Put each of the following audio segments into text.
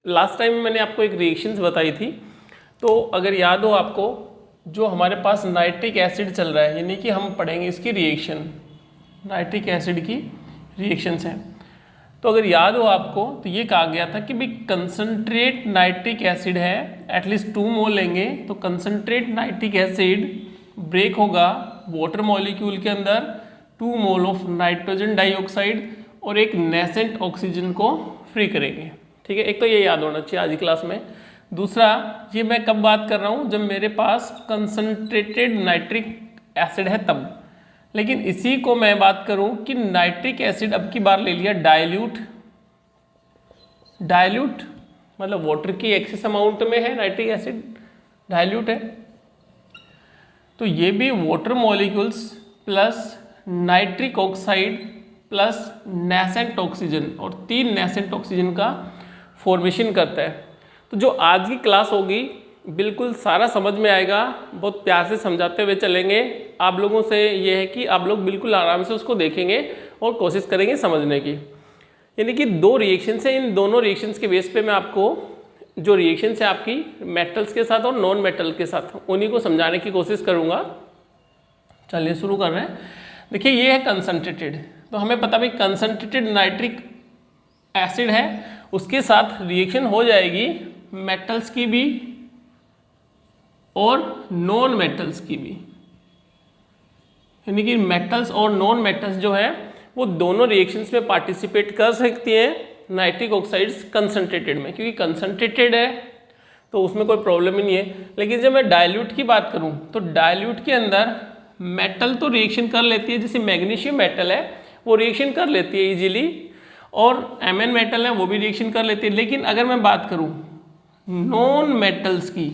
Last time मैंने आपको एक रिएक्शंस बताई थी, तो अगर याद हो आपको, जो हमारे पास नाइट्रिक एसिड चल रहा है, यानी कि हम पढ़ेंगे इसकी रिएक्शन, नाइट्रिक एसिड की रिएक्शंस हैं। तो अगर याद हो आपको तो ये कहा गया था कि भाई कंसंट्रेट नाइट्रिक एसिड है, एटलीस्ट 2 मोल लेंगे तो कंसंट्रेट नाइट्रिक एसिड ब्रेक होगा वाटर मॉलिक्यूल के अंदर 2 मोल ऑफ नाइट्रोजन डाइऑक्साइड और एक नेसेंट ऑक्सीजन को फ्री करेंगे। ठीक है, एक तो ये याद होना चाहिए आज की क्लास में। दूसरा, ये मैं कब बात कर रहा हूँ, जब मेरे पास कंसंट्रेटेड नाइट्रिक एसिड है तब। लेकिन इसी को मैं बात करूं कि नाइट्रिक एसिड अब की बार ले लिया डाइल्यूट, डाइल्यूट मतलब वाटर की एक्सेस अमाउंट में है नाइट्रिक एसिड, डाइल्यूट है, तो ये भी water molecules plus nitric oxide plus nascent oxygen और 3 नेसेंट ऑक्सीजन का फॉर्मेशन करता है। तो जो आज की क्लास होगी बिल्कुल सारा समझ में आएगा, बहुत प्यार से समझाते हुए चलेंगे। आप लोगों से ये है कि आप लोग बिल्कुल आराम से उसको देखेंगे और कोशिश करेंगे समझने की। यानी कि 2 रिएक्शंस हैं, इन दोनों रिएक्शंस के बेस पे मैं आपको जो रिएक्शंस है आपकी मेटल्स के साथ और नॉन मेटल के साथ, उन्हीं को समझाने की कोशिश करूँगा। चलिए शुरू कर रहे हैं। देखिए ये है कंसनट्रेटेड, तो हमें पता भाई कंसनट्रेटेड नाइट्रिक एसिड है, उसके साथ रिएक्शन हो जाएगी मेटल्स की भी और नॉन मेटल्स की भी। यानी कि मेटल्स और नॉन मेटल्स जो है वो दोनों रिएक्शंस में पार्टिसिपेट कर सकती हैं नाइट्रिक ऑक्साइड्स कंसंट्रेटेड में, क्योंकि कंसंट्रेटेड है तो उसमें कोई प्रॉब्लम ही नहीं है। लेकिन जब मैं डाइल्यूट की बात करूं तो डाइल्यूट के अंदर मेटल तो रिएक्शन कर लेती है, जैसे मैग्नीशियम मेटल है वो रिएक्शन कर लेती है इजीली, और Mn मेटल है वो भी रिएक्शन कर लेती है। लेकिन अगर मैं बात करूं नॉन मेटल्स की,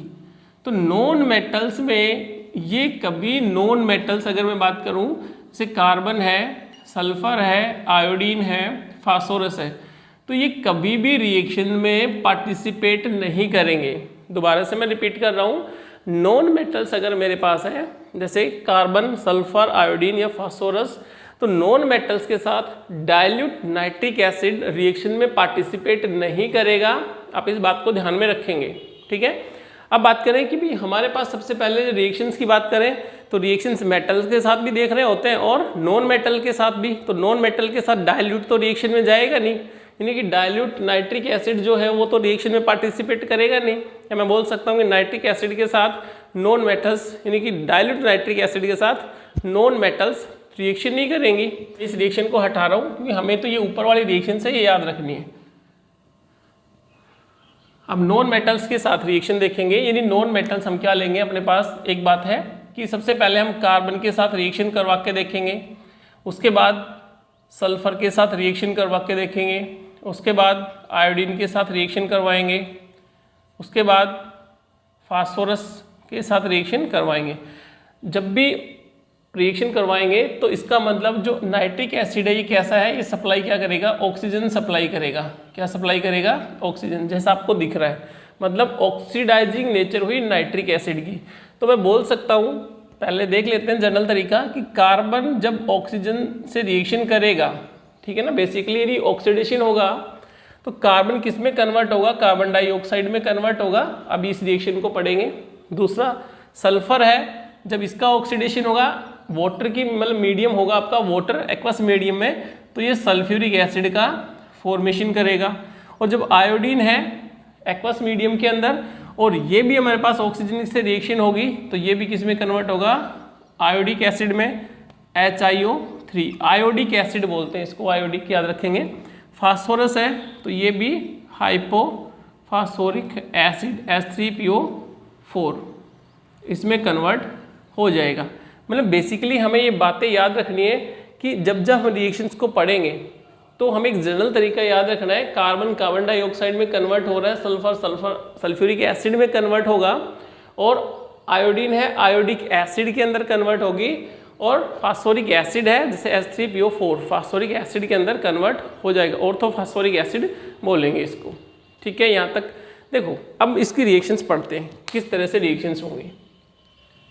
तो नॉन मेटल्स में ये कभी नॉन मेटल्स अगर मैं बात करूं, जैसे कार्बन है, सल्फर है, आयोडीन है, फास्फोरस है, तो ये कभी भी रिएक्शन में पार्टिसिपेट नहीं करेंगे। दोबारा से मैं रिपीट कर रहा हूं, नॉन मेटल्स अगर मेरे पास है जैसे कार्बन, सल्फर, आयोडीन या फास्फोरस, तो नॉन मेटल्स के साथ डाइल्यूट नाइट्रिक एसिड रिएक्शन में पार्टिसिपेट नहीं करेगा। आप इस बात को ध्यान में रखेंगे, ठीक है। अब बात करें कि भी हमारे पास सबसे पहले रिएक्शंस की बात करें तो रिएक्शंस मेटल्स के साथ भी देख रहे होते हैं और नॉन मेटल के साथ भी। तो नॉन मेटल के साथ डाइल्यूट तो रिएक्शन में जाएगा नहीं, यानी कि डाइल्यूट नाइट्रिक एसिड जो है वो तो रिएक्शन में पार्टिसिपेट करेगा नहीं। या मैं बोल सकता हूँ कि नाइट्रिक एसिड के साथ नॉन मेटल्स, यानी कि डाइल्यूट नाइट्रिक एसिड के साथ नॉन मेटल्स रिएक्शन नहीं करेंगी। इस रिएक्शन को हटा रहा हूँ क्योंकि हमें तो ये ऊपर वाली रिएक्शन से ये याद रखनी है। अब नॉन मेटल्स के साथ रिएक्शन देखेंगे, यानी नॉन मेटल्स हम क्या लेंगे अपने पास। एक बात है कि सबसे पहले हम कार्बन के साथ रिएक्शन करवा के देखेंगे, उसके बाद सल्फर के साथ रिएक्शन करवा के देखेंगे, उसके बाद आयोडीन के साथ रिएक्शन करवाएंगे, उसके बाद फास्फोरस के साथ रिएक्शन करवाएंगे। जब भी रिएक्शन करवाएंगे तो इसका मतलब जो नाइट्रिक एसिड है ये कैसा है, ये सप्लाई क्या करेगा, ऑक्सीजन सप्लाई करेगा। क्या सप्लाई करेगा, ऑक्सीजन, जैसा आपको दिख रहा है, मतलब ऑक्सीडाइजिंग नेचर हुई नाइट्रिक एसिड की। तो मैं बोल सकता हूँ, पहले देख लेते हैं जनरल तरीका, कि कार्बन जब ऑक्सीजन से रिएक्शन करेगा, ठीक है ना, बेसिकली यदि ऑक्सीडेशन होगा तो कार्बन किस में कन्वर्ट होगा, कार्बन डाइऑक्साइड में कन्वर्ट होगा। अभी इस रिएक्शन को पढ़ेंगे। दूसरा सल्फर है, जब इसका ऑक्सीडेशन होगा वाटर की, मतलब मीडियम होगा आपका वाटर एक्वस मीडियम में, तो ये सल्फ्यूरिक एसिड का फॉर्मेशन करेगा। और जब आयोडीन है एक्वस मीडियम के अंदर और ये भी हमारे पास ऑक्सीजन से रिएक्शन होगी तो ये भी किस में कन्वर्ट होगा, आयोडिक एसिड में, HiO3, आयोडिक एसिड बोलते हैं इसको, आयोडिक याद रखेंगे। फास्फोरस है तो ये भी हाइपोफास्फोरिक एसिड H3PO4 इसमें कन्वर्ट हो जाएगा। मतलब बेसिकली हमें ये बातें याद रखनी है कि जब जब हम रिएक्शंस को पढ़ेंगे तो हमें एक जनरल तरीका याद रखना है। कार्बन कार्बन डाइऑक्साइड में कन्वर्ट हो रहा है, सल्फर सल्फर सल्फ्यूरिक एसिड में कन्वर्ट होगा, और आयोडीन है आयोडिक एसिड के अंदर कन्वर्ट होगी, और फास्फोरिक एसिड है जैसे H3PO4 फास्फोरिक एसिड के अंदर कन्वर्ट हो जाएगा, ऑर्थोफास्फोरिक एसिड बोलेंगे इसको, ठीक है। यहाँ तक देखो। अब इसकी रिएक्शंस पढ़ते हैं, किस तरह से रिएक्शंस होंगी।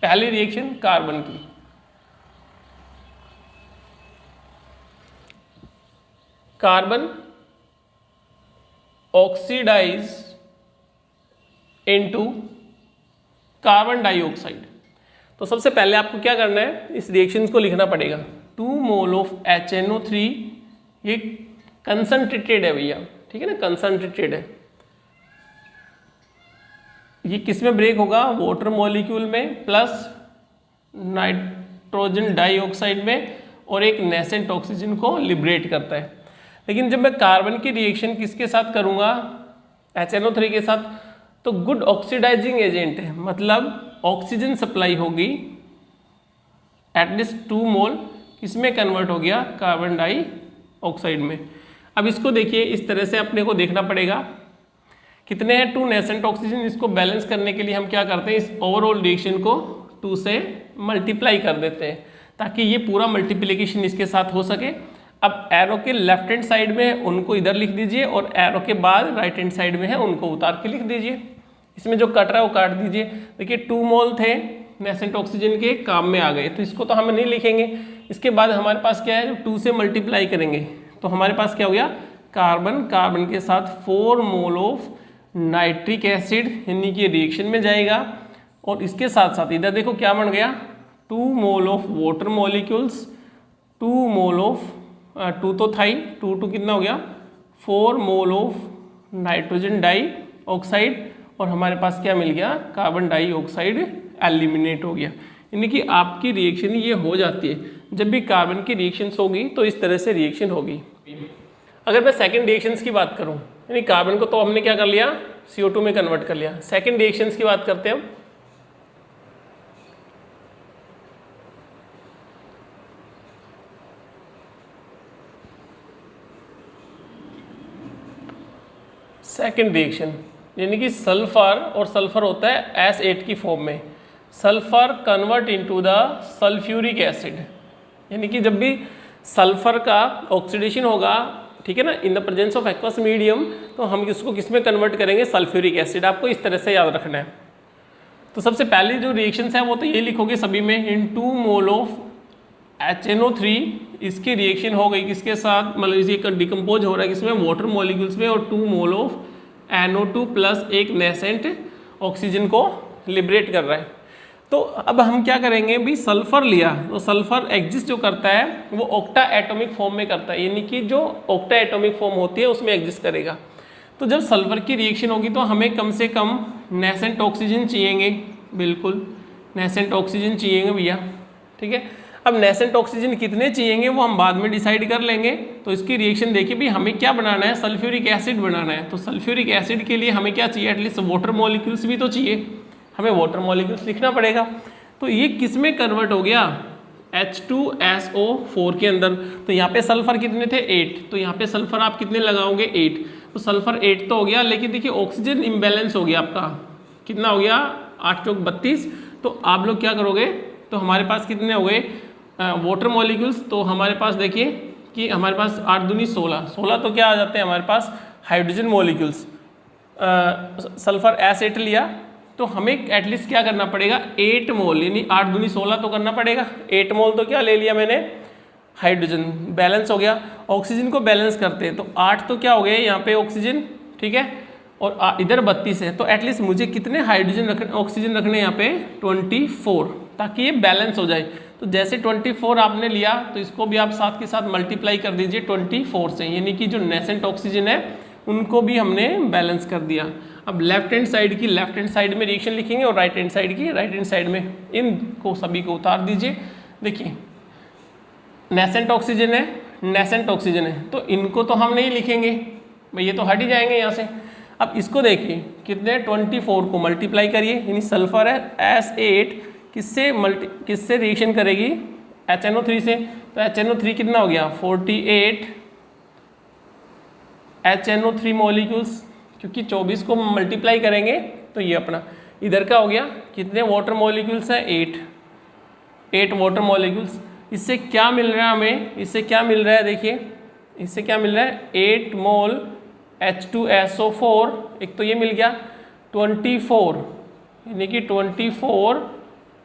पहली रिएक्शन कार्बन की, carbon oxidise into carbon dioxide. तो सबसे पहले आपको क्या करना है, इस रिएक्शन को लिखना पड़ेगा। 2 मोल ऑफ HNO3, ये कंसंट्रेटेड है भैया, ठीक है ना, कंसंट्रेटेड है। ये किस में ब्रेक होगा, वाटर मॉलिक्यूल में प्लस नाइट्रोजन डाइऑक्साइड में, और एक नेसेंट ऑक्सीजन को लिबरेट करता है। लेकिन जब मैं कार्बन की रिएक्शन किसके साथ करूँगा, HNO3 के साथ, तो गुड ऑक्सीडाइजिंग एजेंट है, मतलब ऑक्सीजन सप्लाई होगी एटलीस्ट 2 मोल, किसमें कन्वर्ट हो गया, कार्बन डाइऑक्साइड में। अब इसको देखिए, इस तरह से अपने को देखना पड़ेगा कितने हैं, 2 नेसेंट ऑक्सीजन। इसको बैलेंस करने के लिए हम क्या करते हैं, इस ओवरऑल रिएक्शन को 2 से मल्टीप्लाई कर देते हैं ताकि ये पूरा मल्टीप्लिकेशन इसके साथ हो सके। अब एरो के लेफ्ट हैंड साइड में है उनको इधर लिख दीजिए, और एरो के बाद राइट हैंड साइड में है उनको उतार के लिख दीजिए। इसमें जो कट रहा है वो काट दीजिए। देखिए 2 मोल थे नेसेंट ऑक्सीजन के, काम में आ गए, तो इसको तो हम नहीं लिखेंगे। इसके बाद हमारे पास क्या है, जब 2 से मल्टीप्लाई करेंगे तो हमारे पास क्या हो गया, कार्बन, कार्बन के साथ 4 मोल ऑफ नाइट्रिक एसिड, यानी कि रिएक्शन में जाएगा। और इसके साथ साथ इधर देखो क्या बन गया, 2 mole of water molecules, 2 mole of 2 तो था ही, 2 कितना हो गया, 4 मोल ऑफ नाइट्रोजन डाइऑक्साइड, और हमारे पास क्या मिल गया, कार्बन डाइऑक्साइड एलिमिनेट हो गया। यानी कि आपकी रिएक्शन ये हो जाती है। जब भी कार्बन की रिएक्शंस होगी तो इस तरह से रिएक्शन होगी। अगर मैं सेकंड रिएक्शंस की बात करूं, यानी कार्बन को तो हमने क्या कर लिया, CO2 में कन्वर्ट कर लिया। सेकंड रिएक्शंस की बात करते हैं हम। सेकंड रिएक्शन यानी कि सल्फर, और सल्फर होता है S8 की फॉर्म में। Sulphur convert into the sulphuric acid, यानी कि जब भी सल्फर का ऑक्सीडेशन होगा, ठीक है ना, in the presence of aqueous medium, तो हम इसको किस में कन्वर्ट करेंगे, सल्फ्यूरिक एसिड। आपको इस तरह से याद रखना है। तो सबसे पहली जो रिएक्शंस है वो तो ये लिखोगे सभी में, इन 2 मोल ऑफ HNO3, इसकी रिएक्शन हो गई किसके साथ, मतलब ये डिकम्पोज हो रहा है किसमें, वाटर मॉलिक्यूल्स में, और 2 मोल ऑफ NO2 प्लस एक नेसेंट ऑक्सीजन को लिबरेट कर रहा है। तो अब हम क्या करेंगे भी, सल्फर लिया तो सल्फर एग्जिस्ट जो करता है वो ऑक्टा एटॉमिक फॉर्म में करता है, यानी कि जो ऑक्टा एटॉमिक फॉर्म होती है उसमें एग्जिस्ट करेगा। तो जब सल्फर की रिएक्शन होगी तो हमें कम से कम नेसेंट ऑक्सीजन चाहिएंगे, बिल्कुल नेसेंट ऑक्सीजन चाहिएंगे भैया, ठीक है। अब नेसेंट ऑक्सीजन कितने चाहिएंगे वो हम बाद में डिसाइड कर लेंगे। तो इसकी रिएक्शन देखिए भी, हमें क्या बनाना है, सल्फ्यूरिक एसिड बनाना है। तो सल्फ्यूरिक एसिड के लिए हमें क्या चाहिए, एटलीस्ट वाटर मॉलिक्यूल्स भी तो चाहिए, हमें वाटर मॉलिक्यूल्स लिखना पड़ेगा। तो ये किस में कन्वर्ट हो गया, H2SO4 के अंदर। तो यहाँ पे सल्फर कितने थे, 8, तो यहाँ पे सल्फर आप कितने लगाओगे, 8। तो सल्फर 8 तो हो गया, लेकिन देखिए ऑक्सीजन इम्बैलेंस हो गया आपका, कितना हो गया, 8 चौक 32। तो आप लोग क्या करोगे, तो हमारे पास कितने हो गए वाटर मॉलिक्यूल्स, तो हमारे पास देखिए कि हमारे पास 8 दूनी 16, 16 तो क्या आ जाते हैं हमारे पास हाइड्रोजन मॉलिक्यूल्स। सल्फर S8 लिया तो हमें एटलीस्ट क्या करना पड़ेगा, 8 मोल, यानी 8 दूनी 16 तो करना पड़ेगा। 8 मोल तो क्या ले लिया मैंने, हाइड्रोजन, बैलेंस हो गया। ऑक्सीजन को बैलेंस करते हैं तो 8 तो क्या हो गए यहाँ पे ऑक्सीजन, ठीक है, और इधर 32 है। तो एटलीस्ट मुझे कितने हाइड्रोजन रखने, ऑक्सीजन रखने यहाँ पे 24, ताकि ये बैलेंस हो जाए। तो जैसे 24 आपने लिया तो इसको भी आप साथ के साथ मल्टीप्लाई कर दीजिए 24 से, यानी कि जो नेसेंट ऑक्सीजन है उनको भी हमने बैलेंस कर दिया। अब लेफ्ट हैंड साइड की लेफ्ट हैंड साइड में रिएक्शन लिखेंगे और राइट हैंड साइड की राइट हैंड साइड में, इनको सभी को उतार दीजिए। देखिए नेसेंट ऑक्सीजन है, नेसेंट ऑक्सीजन है, तो इनको तो हम नहीं लिखेंगे भाई, ये तो हट ही जाएंगे यहाँ से। अब इसको देखिए कितने, 24 को मल्टीप्लाई करिए, यानी सल्फर है S8 किससे रिएक्शन करेगी, HNO3 से। तो HNO3 कितना हो गया, 48 HNO3 मॉलिक्यूल्स, क्योंकि 24 को मल्टीप्लाई करेंगे तो ये अपना इधर का हो गया, कितने वाटर मॉलिक्यूल्स हैं, 8 वाटर मॉलिक्यूल्स। इससे क्या मिल रहा है हमें, इससे क्या मिल रहा है, देखिए इससे क्या मिल रहा है, 8 मोल H2SO4, एक तो ये मिल गया, 24 यानी कि 24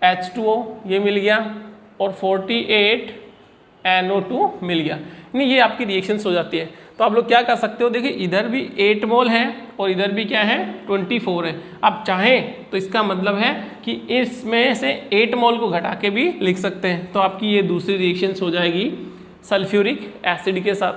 H2O ये मिल गया, और 48 NO2 मिल गया। नहीं, ये आपकी रिएक्शंस हो जाती है। तो तो आप लोग क्या कर सकते हो, देखिए इधर भी 8 मोल है और इधर भी क्या है 24 है। आप चाहें तो इसका मतलब है कि इसमें से 8 मोल को घटा के भी लिख सकते हैं। तो आपकी ये दूसरी रिएक्शंस हो जाएगी सल्फ्यूरिक एसिड के साथ,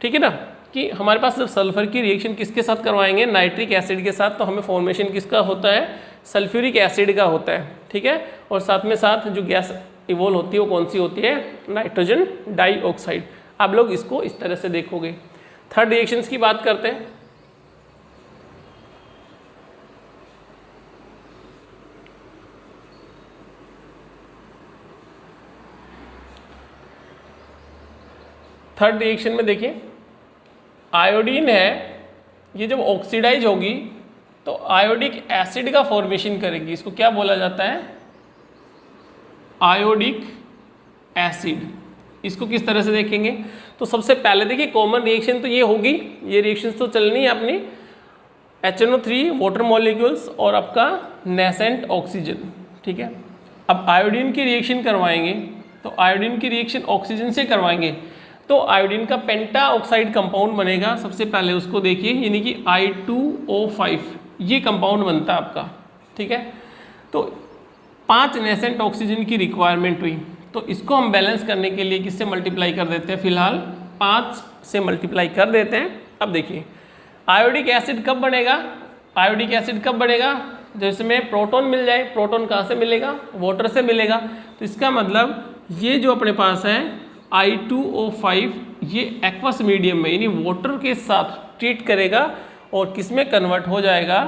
ठीक है ना। कि हमारे पास जब सल्फर की रिएक्शन किसके साथ करवाएंगे, नाइट्रिक एसिड के साथ, तो हमें फॉर्मेशन किसका होता है, सल्फ्यूरिक एसिड का होता है, ठीक है। और साथ में साथ जो गैस इवोल्व होती है वो कौन सी होती है, नाइट्रोजन डाइऑक्साइड। आप लोग इसको इस तरह से देखोगे। थर्ड रिएक्शंस की बात करते हैं। थर्ड रिएक्शन में देखिए आयोडीन है, ये जब ऑक्सीडाइज होगी तो आयोडिक एसिड का फॉर्मेशन करेगी। इसको क्या बोला जाता है, आयोडिक एसिड। इसको किस तरह से देखेंगे, तो सबसे पहले देखिए कॉमन रिएक्शन तो ये होगी, ये रिएक्शंस तो चलनी है अपनी, HNO3 वाटर मॉलिक्यूल्स और आपका नेसेंट ऑक्सीजन, ठीक है। अब आयोडीन की रिएक्शन करवाएंगे तो आयोडीन की रिएक्शन ऑक्सीजन से करवाएंगे तो आयोडीन का पेंटा ऑक्साइड कंपाउंड बनेगा। सबसे पहले उसको देखिए, यानी कि I2O5 ये कंपाउंड बनता है आपका, ठीक है। तो 5 नेसेंट ऑक्सीजन की रिक्वायरमेंट हुई, तो इसको हम बैलेंस करने के लिए किससे मल्टीप्लाई कर देते हैं, फिलहाल 5 से मल्टीप्लाई कर देते हैं। अब देखिए आयोडिक एसिड कब बनेगा, आयोडिक एसिड कब बनेगा, जैसे में प्रोटॉन मिल जाए। प्रोटॉन कहाँ से मिलेगा, वाटर से मिलेगा। तो इसका मतलब ये जो अपने पास है I2O5 ये एक्वस मीडियम में यानी वाटर के साथ ट्रीट करेगा और किस में कन्वर्ट हो जाएगा,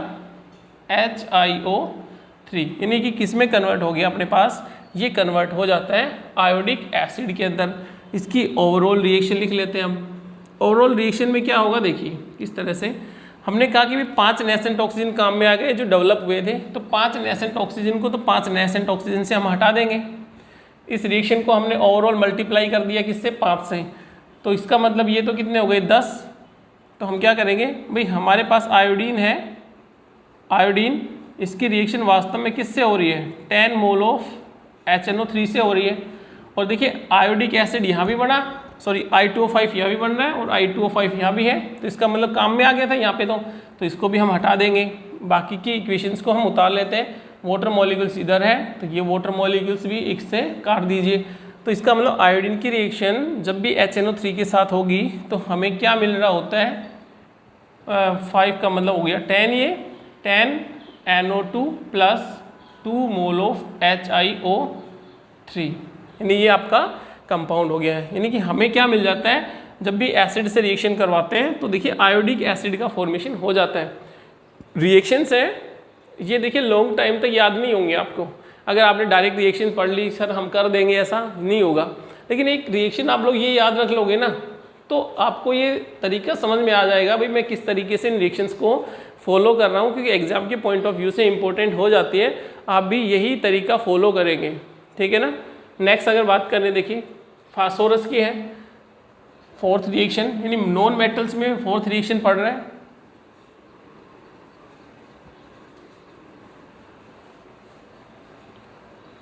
HiO3, यानी कि किस में कन्वर्ट हो गया अपने पास, ये कन्वर्ट हो जाता है आयोडिक एसिड के अंदर। इसकी ओवरऑल रिएक्शन लिख लेते हैं हम। ओवरऑल रिएक्शन में क्या होगा, देखिए किस तरह से हमने कहा कि 5 नेसेंट ऑक्सीजन काम में आ गए जो डेवलप हुए थे, तो 5 नेसेंट ऑक्सीजन को तो 5 नेसेंट ऑक्सीजन से हम हटा देंगे। इस रिएक्शन को हमने ओवरऑल मल्टीप्लाई कर दिया किससे, 5 से। तो इसका मतलब ये तो कितने हो गए, 10। तो हम क्या करेंगे भाई, हमारे पास आयोडीन है, आयोडीन इसकी रिएक्शन वास्तव में किससे हो रही है, 10 मोल ऑफ HNO3 से हो रही है। और देखिए आयोडिक एसिड यहाँ भी बना, सॉरी I2O5 यहाँ भी बन रहा है और I2O5 यहाँ भी है, तो इसका मतलब काम में आ गया था यहाँ पे। तो इसको भी हम हटा देंगे। बाकी की इक्वेशंस को हम उतार लेते हैं। वाटर मॉलिक्यूल्स इधर है तो ये वाटर मॉलिक्यूल्स भी एक से काट दीजिए। तो इसका मतलब आयोडीन की रिएक्शन जब भी HNO3 के साथ होगी तो हमें क्या मिल रहा होता है, 5 का मतलब हो गया 10, ये 10 NO2 plus 2 mole of HiO3, यानी ये आपका कंपाउंड हो गया है। यानी कि हमें क्या मिल जाता है, जब भी एसिड से रिएक्शन करवाते हैं तो देखिए आयोडिक एसिड का फॉर्मेशन हो जाता है। रिएक्शंस है ये देखिए लॉन्ग टाइम तक याद नहीं होंगे आपको। अगर आपने डायरेक्ट रिएक्शन पढ़ ली, सर हम कर देंगे, ऐसा नहीं होगा। लेकिन एक रिएक्शन आप लोग ये याद रख लोगे ना, तो आपको ये तरीका समझ में आ जाएगा भाई मैं किस तरीके से इन रिएक्शंस को फॉलो कर रहा हूँ, क्योंकि एग्जाम के पॉइंट ऑफ व्यू से इंपॉर्टेंट हो जाती है। आप भी यही तरीका फॉलो करेंगे, ठीक है ना। नेक्स्ट अगर बात करें, देखिए फास्फोरस की है 4th रिएक्शन, यानी नॉन मेटल्स में 4th रिएक्शन पढ़ रहा है।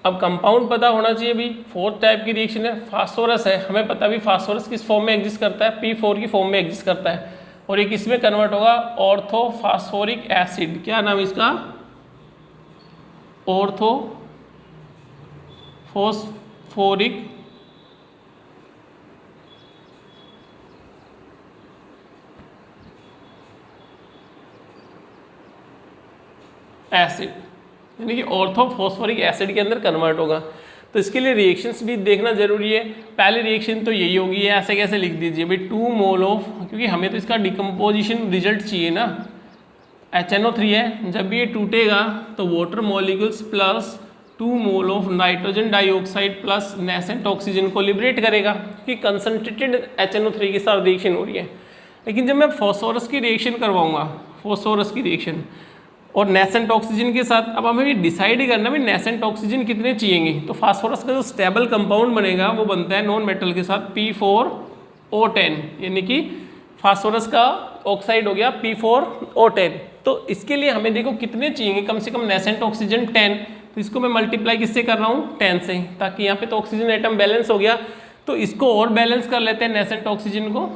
अब कंपाउंड पता होना चाहिए भी, 4th टाइप की रिएक्शन है, फास्फोरस है। हमें पता भी फास्फोरस किस फॉर्म में एग्जिस्ट करता है, P4 की फॉर्म में एग्जिस्ट करता है। और ये किस में कन्वर्ट होगा, ऑर्थोफास्फोरिक एसिड। क्या नाम इसका, ऑर्थोफॉस्फोरिक एसिड, यानी कि ऑर्थोफॉस्फोरिक एसिड के अंदर कन्वर्ट होगा। तो इसके लिए रिएक्शंस भी देखना जरूरी है। पहली रिएक्शन तो यही होगी, ये ऐसे कैसे लिख दीजिए भाई 2 मोल ऑफ, क्योंकि हमें तो इसका डिकम्पोजिशन रिजल्ट चाहिए ना। HNO3 है, जब भी ये टूटेगा तो water molecules plus 2 mole of nitrogen dioxide plus nascent oxygen को लिबरेट करेगा, क्योंकि कंसनट्रेटेड HNO3 के साथ रिएक्शन हो रही है। लेकिन जब मैं फॉस्फोरस की रिएक्शन करवाऊंगा, फॉस्फोरस की रिएक्शन और नेसेंट ऑक्सीजन के साथ, अब हमें ये डिसाइड करना है नेसेंट ऑक्सीजन कितने चाहिए। तो फास्फोरस का जो स्टेबल कंपाउंड बनेगा वो बनता है नॉन मेटल के साथ P4O10, यानी कि फास्फोरस का ऑक्साइड हो गया P4O10। तो इसके लिए हमें देखो कितने चाहिए, कम से कम नेसेंट ऑक्सीजन 10। तो इसको मैं मल्टीप्लाई किससे कर रहा हूँ, 10 से, ताकि यहाँ पे तो ऑक्सीजन एटम बैलेंस हो गया। तो इसको और बैलेंस कर लेते हैं नेसेंट ऑक्सीजन को।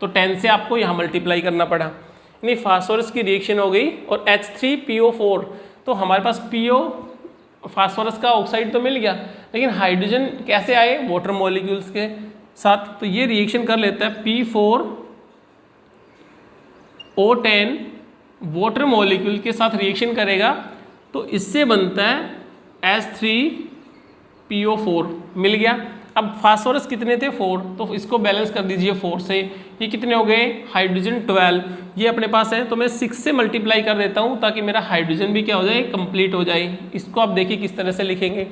तो 10 से आपको यहाँ मल्टीप्लाई करना पड़ा, यानी फास्फोरस की रिएक्शन हो गई और H3PO4, तो हमारे पास PO फास्फोरस का ऑक्साइड तो मिल गया, लेकिन हाइड्रोजन कैसे आए, वाटर मॉलिक्यूल्स के साथ। तो ये रिएक्शन कर लेता है P4O10 वाटर मॉलिक्यूल के साथ रिएक्शन करेगा, तो इससे बनता है H3PO4 मिल गया। अब फास्फोरस कितने थे 4, तो इसको बैलेंस कर दीजिए 4 से, ये कितने हो गए हाइड्रोजन 12, ये अपने पास है तो मैं 6 से मल्टीप्लाई कर देता हूँ ताकि मेरा हाइड्रोजन भी क्या हो जाए, कंप्लीट हो जाए। इसको आप देखिए किस तरह से लिखेंगे।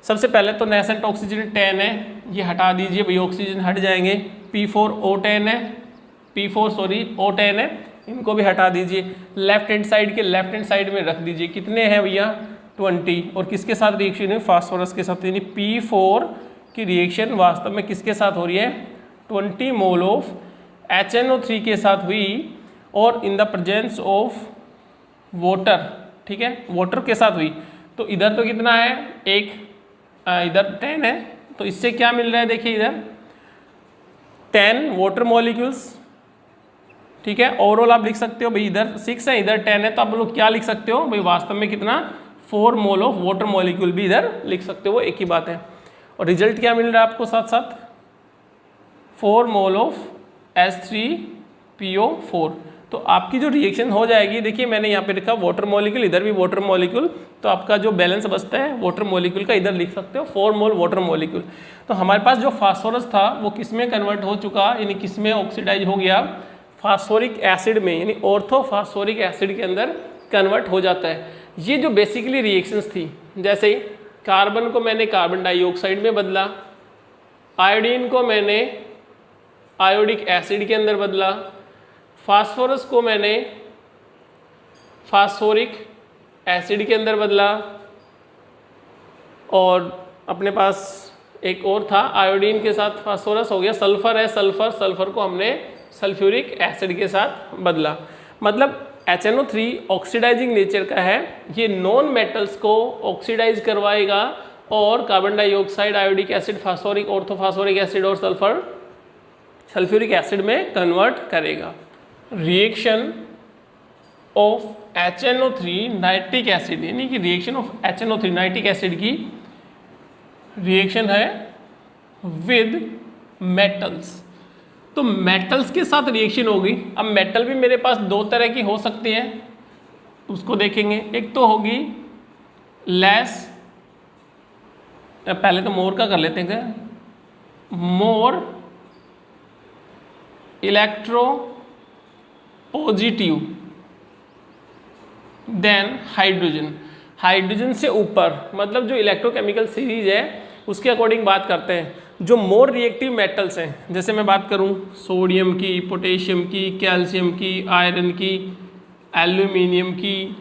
सबसे पहले तो नेसेंट ऑक्सीजन 10 है, ये हटा दीजिए भाई, ऑक्सीजन हट जाएंगे। P4O10 है, O10 है, इनको भी हटा दीजिए। लेफ्ट हैंड साइड के लेफ्ट हैंड साइड में रख दीजिए, कितने हैं भैया 20, और किसके साथ रिएक्शन है, फास्फोरस के साथ, यानी P4 की रिएक्शन वास्तव में किसके साथ हो रही है, 20 मोल ऑफ HNO3 के साथ हुई, और in the presence of water, ठीक है, वाटर के साथ हुई। तो इधर तो कितना है, एक इधर 10 है, तो इससे क्या मिल रहा है, देखिए इधर 10 वाटर मॉलिक्यूल्स, ठीक है। ओवरऑल आप लिख सकते हो भाई, इधर 6 है इधर 10 है, तो आप लोग क्या लिख सकते हो भाई, वास्तव में कितना 4 मोल ऑफ वाटर मॉलिक्यूल भी इधर लिख सकते हो, वो एक ही बात है। और रिजल्ट क्या मिल रहा है आपको साथ साथ, 4 मोल ऑफ H3PO4। तो आपकी जो रिएक्शन हो जाएगी, देखिए मैंने यहाँ पे लिखा वाटर मॉलिक्यूल, इधर भी वाटर मॉलिक्यूल, तो आपका जो बैलेंस बचता है वाटर मॉलिक्यूल का, इधर लिख सकते हो 4 मोल वाटर मॉलिक्यूल। तो हमारे पास जो फास्फोरस था वो किस में कन्वर्ट हो चुका, यानी किस में ऑक्सीडाइज हो गया, फास्फोरिक एसिड में, यानी ऑर्थोफास्फोरिक एसिड के अंदर कन्वर्ट हो जाता है। ये जो बेसिकली रिएक्शंस थी, जैसे कार्बन को मैंने कार्बन डाइऑक्साइड में बदला, आयोडीन को मैंने आयोडिक एसिड के अंदर बदला, फास्फोरस को मैंने फास्फोरिक एसिड के अंदर बदला, और अपने पास एक और था आयोडीन के साथ फास्फोरस हो गया, सल्फर है सल्फर को हमने सल्फ्यूरिक एसिड के साथ बदला। मतलब HNO3 ऑक्सीडाइजिंग नेचर का है, ये नॉन मेटल्स को ऑक्सीडाइज करवाएगा और carbon dioxide, iodic acid, phosphoric, orthophosphoric acid और सल्फ्यूरिक एसिड में कन्वर्ट करेगा। Reaction of HNO3 nitric acid, यानी कि reaction of HNO3 nitric acid की रिएक्शन है विद मेटल्स। तो मेटल्स के साथ रिएक्शन होगी। अब मेटल भी मेरे पास दो तरह की हो सकती है, उसको देखेंगे। एक तो होगी लेस, पहले तो मोर का कर लेते हैं, more electropositive than hydrogen. Hydrogen से ऊपर, मतलब जो इलेक्ट्रोकेमिकल सीरीज है उसके अकॉर्डिंग बात करते हैं। जो मोर रिएक्टिव मेटल्स हैं, जैसे मैं बात करूं सोडियम की, पोटेशियम की, कैल्शियम की, आयरन की, एल्यूमिनियम की,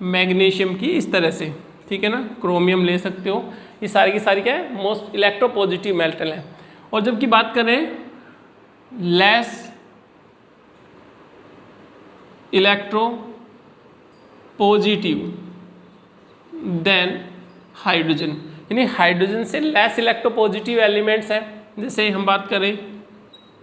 मैग्नीशियम की, इस तरह से, ठीक है ना, क्रोमियम ले सकते हो, ये सारी की सारी क्या है, मोस्ट इलेक्ट्रोपॉजिटिव मेटल है। और जबकि बात करें less electropositive than hydrogen, यानी हाइड्रोजन से लेस इलेक्ट्रोपॉजिटिव एलिमेंट्स हैं। जैसे हम बात करें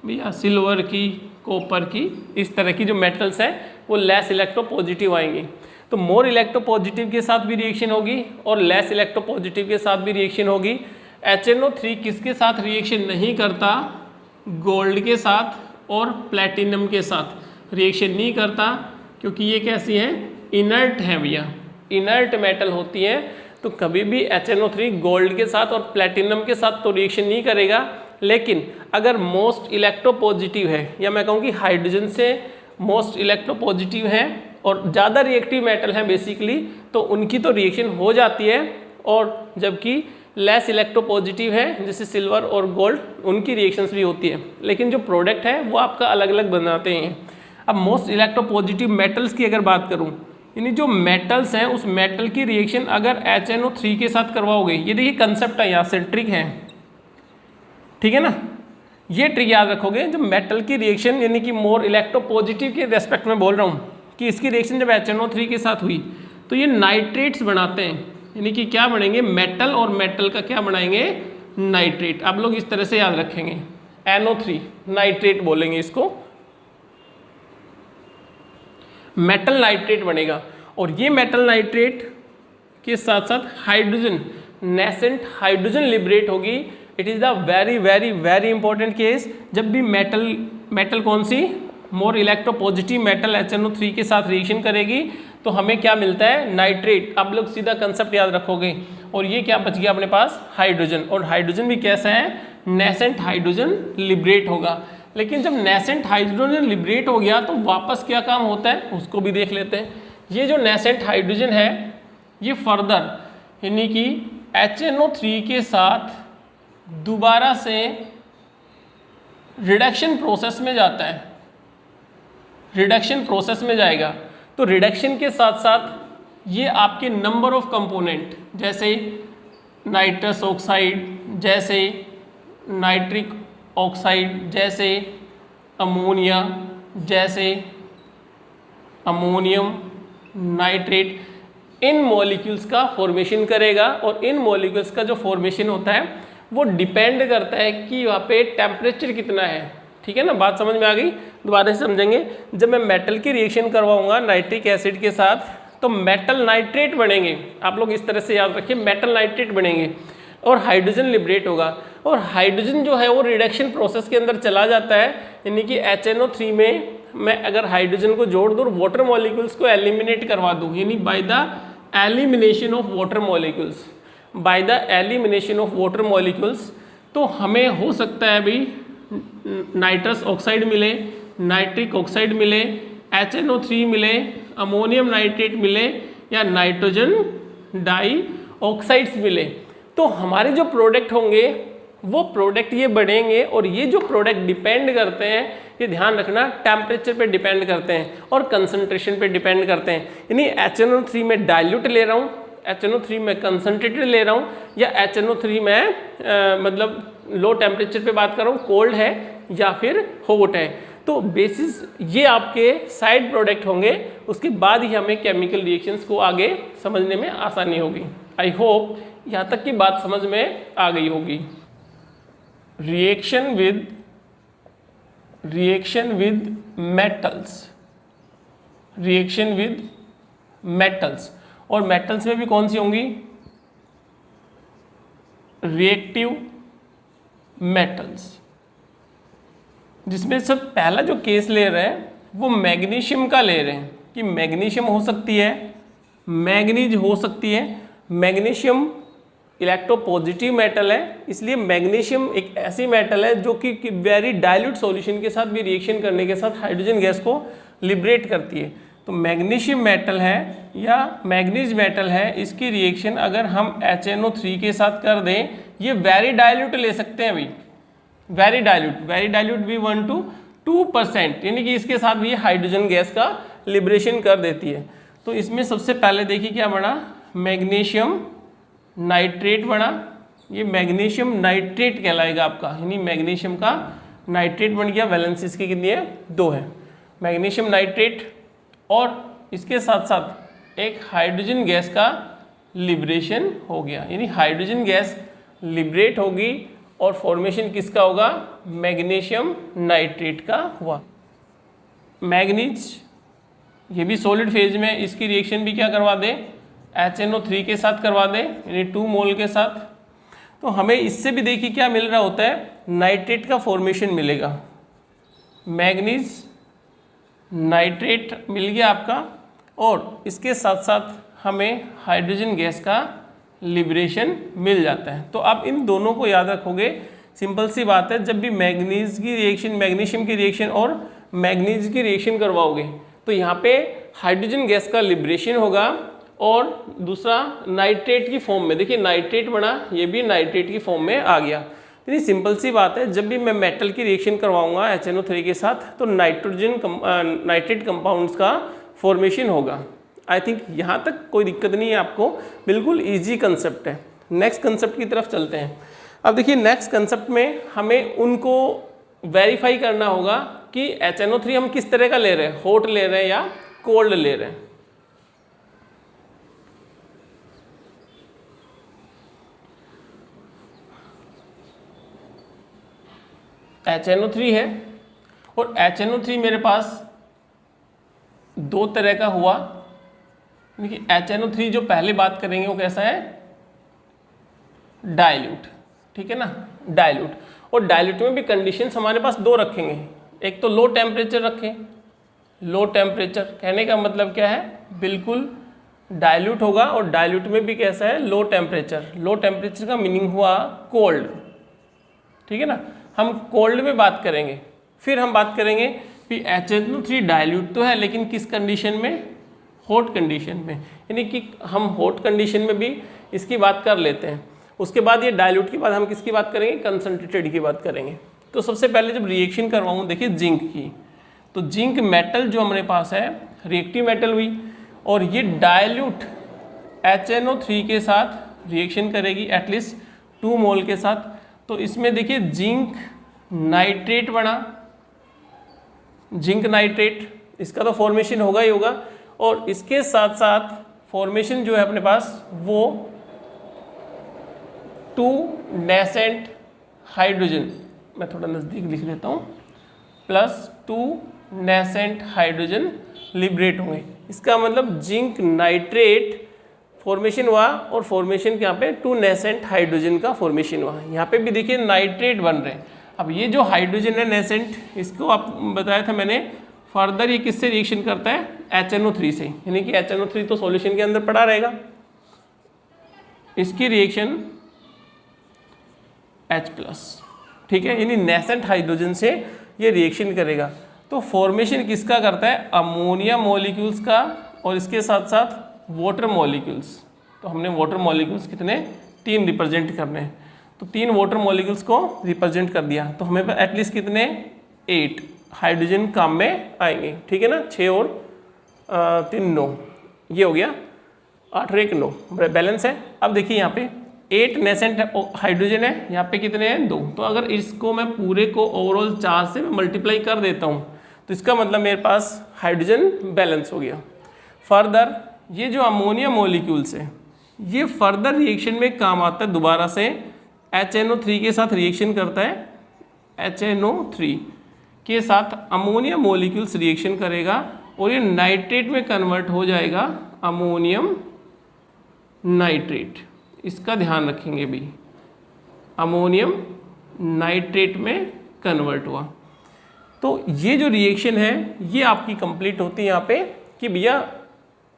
भैया सिल्वर की, कॉपर की, इस तरह की जो मेटल्स हैं वो लेस इलेक्ट्रोपॉजिटिव आएंगी। तो मोर इलेक्ट्रोपॉजिटिव के साथ भी रिएक्शन होगी और लेस इलेक्ट्रोपॉजिटिव के साथ भी रिएक्शन होगी। HNO3 किसके साथ रिएक्शन नहीं करता, गोल्ड के साथ और प्लेटिनम के साथ रिएक्शन नहीं करता, क्योंकि ये कैसी है, इनर्ट है भैया, इनर्ट मेटल होती है। तो कभी भी HNO3 गोल्ड के साथ और प्लेटिनम के साथ तो रिएक्शन नहीं करेगा। लेकिन अगर मोस्ट इलेक्ट्रोपॉजिटिव है, या मैं कहूँ कि हाइड्रोजन से मोस्ट इलेक्ट्रोपॉजिटिव है और ज़्यादा रिएक्टिव मेटल हैं बेसिकली, तो उनकी तो रिएक्शन हो जाती है। और जबकि लेस इलेक्ट्रोपॉजिटिव है जैसे सिल्वर और गोल्ड, उनकी रिएक्शंस भी होती है, लेकिन जो प्रोडक्ट है वो आपका अलग अलग बनाते हैं। अब मोस्ट इलेक्ट्रोपॉजिटिव मेटल्स की अगर बात करूँ, यानी जो मेटल्स हैं उस मेटल की रिएक्शन अगर HNO3 के साथ करवाओगे, ये देखिए कंसेप्ट है यहाँ से, ट्रिक है, ठीक है ना, ये ट्रिक याद रखोगे। जो मेटल की रिएक्शन यानी कि मोर इलेक्ट्रोपॉजिटिव के रेस्पेक्ट में बोल रहा हूँ कि इसकी रिएक्शन जब HNO3 के साथ हुई तो ये नाइट्रेट्स बनाते हैं, यानी कि क्या बनेंगे, मेटल और मेटल का क्या बनाएंगे, नाइट्रेट। आप लोग इस तरह से याद रखेंगे, NO3 नाइट्रेट बोलेंगे इसको, मेटल नाइट्रेट बनेगा, और ये मेटल नाइट्रेट के साथ साथ हाइड्रोजन, नेसेंट हाइड्रोजन लिबरेट होगी। It is the very very very important case. जब भी मेटल कौन सी, मोर इलेक्ट्रोपॉजिटिव मेटल HNO3 के साथ रिएक्शन करेगी तो हमें क्या मिलता है, नाइट्रेट। आप लोग सीधा कंसेप्ट याद रखोगे। और ये क्या बच गया अपने पास, हाइड्रोजन। और हाइड्रोजन भी कैसा है, नेसेंट हाइड्रोजन लिबरेट होगा। लेकिन जब नेसेंट हाइड्रोजन लिबरेट हो गया तो वापस क्या काम होता है उसको भी देख लेते हैं। ये जो नेसेंट हाइड्रोजन है ये फर्दर यानी कि HNO3 के साथ दोबारा से रिडक्शन प्रोसेस में जाता है, रिडक्शन प्रोसेस में जाएगा। तो रिडक्शन के साथ साथ ये आपके नंबर ऑफ कंपोनेंट जैसे नाइट्रस ऑक्साइड, जैसे नाइट्रिक ऑक्साइड, जैसे अमोनिया, जैसे अमोनियम नाइट्रेट, इन मॉलिक्यूल्स का फॉर्मेशन करेगा। और इन मॉलिक्यूल्स का जो फॉर्मेशन होता है वो डिपेंड करता है कि वहाँ पे टेम्परेचर कितना है। ठीक है ना, बात समझ में आ गई। दोबारा से समझेंगे। जब मैं मेटल की रिएक्शन करवाऊंगा नाइट्रिक एसिड के साथ तो मेटल नाइट्रेट बनेंगे। आप लोग इस तरह से याद रखिए, मेटल नाइट्रेट बनेंगे और हाइड्रोजन लिबरेट होगा। और हाइड्रोजन जो है वो रिडक्शन प्रोसेस के अंदर चला जाता है, यानी कि HNO3 में मैं अगर हाइड्रोजन को जोड़ दूँ, वाटर मॉलिक्यूल्स को एलिमिनेट करवा दूँ, यानी by the elimination of water molecules, by the elimination of water molecules, तो हमें हो सकता है अभी नाइट्रस ऑक्साइड मिले, नाइट्रिक ऑक्साइड मिले, HNO3 मिले, अमोनियम नाइट्रेट मिले या नाइट्रोजन डाई ऑक्साइड्स मिले। तो हमारे जो प्रोडक्ट होंगे वो प्रोडक्ट ये बढ़ेंगे। और ये जो प्रोडक्ट डिपेंड करते हैं, ये ध्यान रखना, टेम्परेचर पे डिपेंड करते हैं और कंसंट्रेशन पे डिपेंड करते हैं। यानी HNO3 में डाइल्यूट ले रहा हूँ, HNO3 में कंसनट्रेटेड ले रहा हूँ, या HNO3 में मतलब लो टेम्परेचर पे बात कर रहा हूँ, कोल्ड है या फिर हॉट है। तो बेसिस ये आपके साइड प्रोडक्ट होंगे। उसके बाद ही हमें केमिकल रिएक्शंस को आगे समझने में आसानी होगी। आई होप यहाँ तक की बात समझ में आ गई होगी। Reaction with metals, reaction with metals, और मेटल्स में भी कौन सी होंगी, रिएक्टिव मेटल्स, जिसमें सब पहला जो केस ले रहे हैं वो मैग्नीशियम का ले रहे हैं कि मैग्नीशियम हो सकती है, मैग्नीज हो सकती है। मैग्नीशियम इलेक्ट्रोपॉजिटिव मेटल है, इसलिए मैग्नीशियम एक ऐसी मेटल है जो कि वेरी डाइल्यूट सॉल्यूशन के साथ भी रिएक्शन करने के साथ हाइड्रोजन गैस को लिबरेट करती है। तो मैग्नीशियम मेटल है या मैग्नीज मेटल है, इसकी रिएक्शन अगर हम HNO3 के साथ कर दें, ये वेरी डाइल्यूट ले सकते हैं अभी, वेरी डाइल्यूट भी 1 to 2%, यानी कि इसके साथ भी हाइड्रोजन गैस का लिबरेशन कर देती है। तो इसमें सबसे पहले देखिए क्या बना, मैग्नीशियम नाइट्रेट बना। ये मैग्नीशियम नाइट्रेट कहलाएगा आपका, यानी मैग्नीशियम का नाइट्रेट बन गया। वैलेंसीज की कितनी है, 2 है मैग्नीशियम नाइट्रेट। और इसके साथ साथ एक हाइड्रोजन गैस का लिबरेशन हो गया, यानी हाइड्रोजन गैस लिबरेट होगी और फॉर्मेशन किसका होगा, मैग्नीशियम नाइट्रेट का हुआ। मैग्नीज ये भी सॉलिड फेज में, इसकी रिएक्शन भी क्या करवा दे, HNO3 के साथ करवा दे, यानी 2 मोल के साथ। तो हमें इससे भी देखिए क्या मिल रहा होता है, नाइट्रेट का फॉर्मेशन मिलेगा। मैग्नीज नाइट्रेट मिल गया आपका, और इसके साथ साथ हमें हाइड्रोजन गैस का लिबरेशन मिल जाता है। तो आप इन दोनों को याद रखोगे, सिंपल सी बात है। जब भी मैग्नीज की रिएक्शन, मैग्नीशियम की रिएक्शन और मैग्नीज की रिएक्शन करवाओगे तो यहाँ पे हाइड्रोजन गैस का लिबरेशन होगा, और दूसरा नाइट्रेट की फॉर्म में, देखिए नाइट्रेट बना, ये भी नाइट्रेट की फॉर्म में आ गया। इतनी सिंपल सी बात है। जब भी मैं मेटल की रिएक्शन करवाऊंगा HNO3 के साथ तो नाइट्रेट कंपाउंड्स का फॉर्मेशन होगा। आई थिंक यहाँ तक कोई दिक्कत नहीं है आपको, बिल्कुल इजी कंसेप्ट है। नेक्स्ट कंसेप्ट की तरफ चलते हैं। अब देखिए नेक्स्ट कंसेप्ट में हमें उनको वेरीफाई करना होगा कि HNO3 हम किस तरह का ले रहे हैं, हॉट ले रहे हैं या कोल्ड ले रहे हैं। HNO3 है और HNO3 मेरे पास दो तरह का हुआ। देखिए HNO3 जो पहले बात करेंगे वो कैसा है, डाइल्यूट, ठीक है ना, डाइल्यूट। और डाइल्यूट में भी कंडीशंस हमारे पास दो रखेंगे, एक तो लो टेम्परेचर रखें, लो टेम्परेचर कहने का मतलब क्या है, बिल्कुल डाइल्यूट होगा, और डाइल्यूट में भी कैसा है, लो टेम्परेचर। लो टेम्परेचर का मीनिंग हुआ कोल्ड, ठीक है ना, हम कोल्ड में बात करेंगे। फिर हम बात करेंगे कि HNO3 डाइल्यूट तो है लेकिन किस कंडीशन में, हॉट कंडीशन में, यानी कि हम हॉट कंडीशन में भी इसकी बात कर लेते हैं। उसके बाद ये डाइल्यूट के बाद हम किसकी बात करेंगे, कंसंट्रेटेड की बात करेंगे। तो सबसे पहले जब रिएक्शन करवाऊँ, देखिए जिंक की, तो जिंक मेटल जो हमारे पास है रिएक्टिव मेटल हुई, और ये डाइल्यूट HNO3 के साथ रिएक्शन करेगी एटलीस्ट 2 मोल के साथ। तो इसमें देखिए जिंक नाइट्रेट बना, जिंक नाइट्रेट, इसका तो फॉर्मेशन होगा ही होगा, और इसके साथ साथ फॉर्मेशन जो है अपने पास वो 2 नेसेंट हाइड्रोजन, मैं थोड़ा नज़दीक लिख देता हूँ, प्लस 2 नेसेंट हाइड्रोजन लिबरेट होंगे। इसका मतलब जिंक नाइट्रेट फॉर्मेशन हुआ, और फॉर्मेशन के यहाँ पे 2 नेसेंट हाइड्रोजन का फॉर्मेशन हुआ। यहाँ पे भी देखिए नाइट्रेट बन रहे हैं। अब ये जो हाइड्रोजन है नेसेंट, इसको आप बताया था मैंने, फर्दर ये किससे रिएक्शन करता है, HNO3 से, यानी कि HNO3 तो सॉल्यूशन के अंदर पड़ा रहेगा, इसकी रिएक्शन H+, ठीक है, यानी नेसेंट हाइड्रोजन से ये रिएक्शन करेगा। तो फॉर्मेशन किसका करता है, अमोनिया मॉलिक्यूल्स का, और इसके साथ साथ वाटर मॉलिक्यूल्स। तो हमने वाटर मॉलिक्यूल्स कितने, 3 रिप्रेजेंट करने हैं, तो 3 वाटर मॉलिक्यूल्स को रिप्रेजेंट कर दिया, तो हमें एटलीस्ट कितने 8 हाइड्रोजन काम में आएंगे, ठीक है ना। 6 और 3 9, ये हो गया 8 और 1 9, बैलेंस है। अब देखिए यहाँ पे 8 नेसेंट हाइड्रोजन है, यहाँ पे कितने हैं 2। तो अगर इसको मैं पूरे को ओवरऑल 4 से मल्टीप्लाई कर देता हूँ, तो इसका मतलब मेरे पास हाइड्रोजन बैलेंस हो गया। फर्दर ये जो अमोनिया मॉलिक्यूल्स है, ये फर्दर रिएक्शन में काम आता है, दोबारा से HNO3 के साथ रिएक्शन करता है, HNO3 के साथ अमोनिया मॉलिक्यूल्स रिएक्शन करेगा, और ये नाइट्रेट में कन्वर्ट हो जाएगा, अमोनियम नाइट्रेट, इसका ध्यान रखेंगे भी, अमोनियम नाइट्रेट में कन्वर्ट हुआ। तो ये जो रिएक्शन है ये आपकी कंप्लीट होती है यहाँ पे, कि भैया